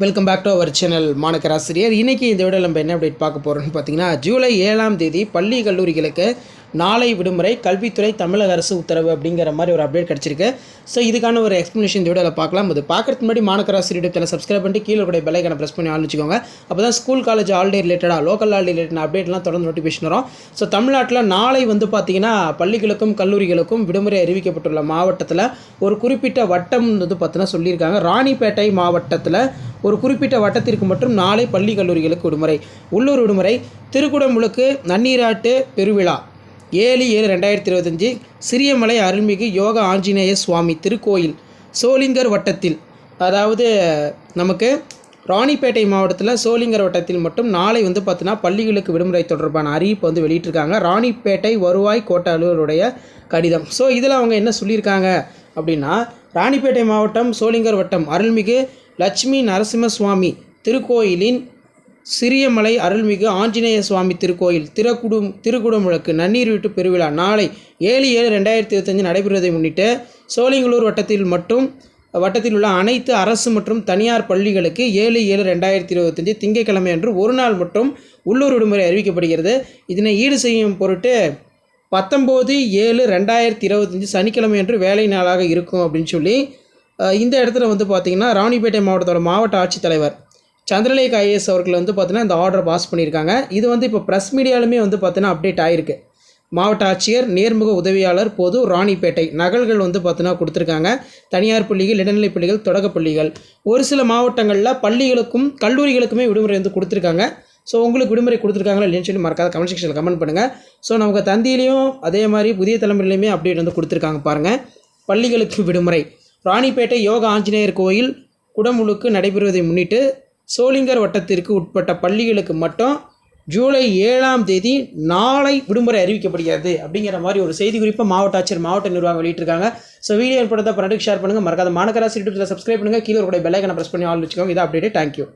Welcome back to our channel மாணக்கராசிரியர். இன்றைக்கி இந்த விட நம்ம என்ன அப்டேட் பார்க்க போகிறோம்னு பார்த்தீங்கன்னா, ஜூலை 7ஆம் தேதி பள்ளி கல்லூரிகளுக்கு நாளை விடுமுறை, கல்வித்துறை தமிழக அரசு உத்தரவு அப்படிங்கிற மாதிரி ஒரு அப்டேட் கிடச்சிருக்கு. ஸோ இதுக்கான ஒரு எக்ஸ்ப்ளனேஷன் இந்த வீடியோவில் பார்க்கலாம். அது பார்க்குறதுக்கு முன்னாடி மாணக்கராசிரியர் யூடியூப் சேனல் சப்ஸ்கிரைப் பண்ணிட்டு கீழே கூட பெல்லைக்கான ப்ரெஸ் பண்ணி ஆரம்பிச்சுக்கோங்க. அப்போ தான் ஸ்கூல் காலேஜ் ஆல்டே ரிலேட்டடாக லோக்கல் ஆல்டே ரிலேட்டட் அப்டேட்லாம் தொடர்ந்து நோட்டிஃபிகேஷன் வரும். ஸோ தமிழ்நாட்டில் நாளை பார்த்தீங்கன்னா பள்ளிகளுக்கும் கல்லூரிகளுக்கும் விடுமுறை அறிவிக்கப்பட்டுள்ள மாவட்டத்தில் ஒரு குறிப்பிட்ட வட்டம் பார்த்தீங்கன்னா சொல்லியிருக்காங்க. ராணிப்பேட்டை மாவட்டத்தில் ஒரு குறிப்பிட்ட வட்டத்திற்கு மட்டும் நாளை பள்ளி கல்லூரிகளுக்கு விடுமுறை. உள்ளூர் விடுமுறை. திருக்குடமுழுக்கு நன்னீராட்டு பெருவிழா 7/7/2025 சிறியமலை அருள்மிகு யோக ஆஞ்சநேய சுவாமி திருக்கோயில் சோளிங்கர் வட்டத்தில், அதாவது நமக்கு ராணிப்பேட்டை மாவட்டத்தில் சோளிங்கர் வட்டத்தில் மட்டும் நாளை பார்த்தீங்கன்னா பள்ளிகளுக்கு விடுமுறை தொடர்பான அறிவிப்பு வெளியிட்டிருக்காங்க. ராணிப்பேட்டை வருவாய் கோட்ட அலுவலருடைய கடிதம். ஸோ இதில் அவங்க என்ன சொல்லியிருக்காங்க அப்படின்னா, ராணிப்பேட்டை மாவட்டம் சோளிங்கர் வட்டம் அருள்மிகு லட்சுமி நரசிம்ம சுவாமி திருக்கோயிலின் சிறியமலை அருள்மிகு ஆஞ்சநேய சுவாமி திருக்கோயில் திருக்குடமுழுக்கு நன்னீர் வீட்டு பெருவிழா நாளை 7/7/2025 நடைபெறுவதை முன்னிட்டு சோளிங்கலூர் வட்டத்தில் உள்ள அனைத்து அரசு மற்றும் தனியார் பள்ளிகளுக்கு 7/7/2025 திங்கட்கிழமை அன்று ஒரு நாள் மட்டும் உள்ளூர் விடுமுறை அறிவிக்கப்படுகிறது. இதனை ஈடு செய்யும் பொருட்டு 19/7/2025 சனிக்கிழமை அன்று வேலை நாளாக இருக்கும் அப்படின்னு சொல்லி இந்த இடத்துல பார்த்திங்கன்னா ராணிப்பேட்டை மாவட்டத்தோட மாவட்ட ஆட்சித்தலைவர் சந்திரலேக் ஐஏஎஸ் அவர்கள் பார்த்தீங்கன்னா இந்த ஆர்டரை பாஸ் பண்ணியிருக்காங்க. இது இப்போ ப்ரெஸ் மீடியாலுமே பார்த்தீங்கன்னா அப்டேட் ஆகிருக்கு. மாவட்ட ஆட்சியர் நேர்முக உதவியாளர் பொது ராணிப்பேட்டை நகல்கள் பார்த்தீங்கன்னா கொடுத்துருக்காங்க. தனியார் பள்ளிகள், இடைநிலை பள்ளிகள், தொடக்க பள்ளிகள், ஒரு சில மாவட்டங்களில் பள்ளிகளுக்கும் கல்லூரிகளுக்குமே விடுமுறை கொடுத்துருக்காங்க. ஸோ உங்களுக்கு விடுமுறை கொடுத்துருக்காங்களா இல்லைன்னு சொல்லி மறக்காத கமெண்ட் செக்ஷனில் கமெண்ட் பண்ணுங்கள். ஸோ நமக்கு தந்தியிலையும் அதே மாதிரி புதிய தலைமுறையிலையுமே அப்டேட் கொடுத்துருக்காங்க பாருங்கள். பள்ளிகளுக்கு விடுமுறை. ராணிப்பேட்டை யோக ஆஞ்சநேயர் கோயில் குடமுழுக்கு நடைபெறுவதை முன்னிட்டு சோளிங்கர் வட்டத்திற்கு உட்பட்ட பள்ளிகளுக்கு மட்டும் ஜூலை 7ஆம் தேதி நாளை விடுமுறை அறிவிக்கப்படுகிறது அப்படிங்கிற மாதிரி ஒரு செய்தி குறிப்பை மாவட்ட ஆட்சியர் மாவட்ட நிர்வாகம் வெளியிட்டிருக்காங்க. ஸோ வீடியோ ஏற்படுத்த ஷேர் பண்ணுங்கள். மறக்காத மாணக்கராசி யூடியூப் சப்ஸ்கிரைப் பண்ணுங்கள். கீழே கூட பெல்லைக்கான ப்ரெஸ் பண்ணி ஆல் வச்சுக்கோங்க. இதான் அப்டேட். தேங்க்யூ.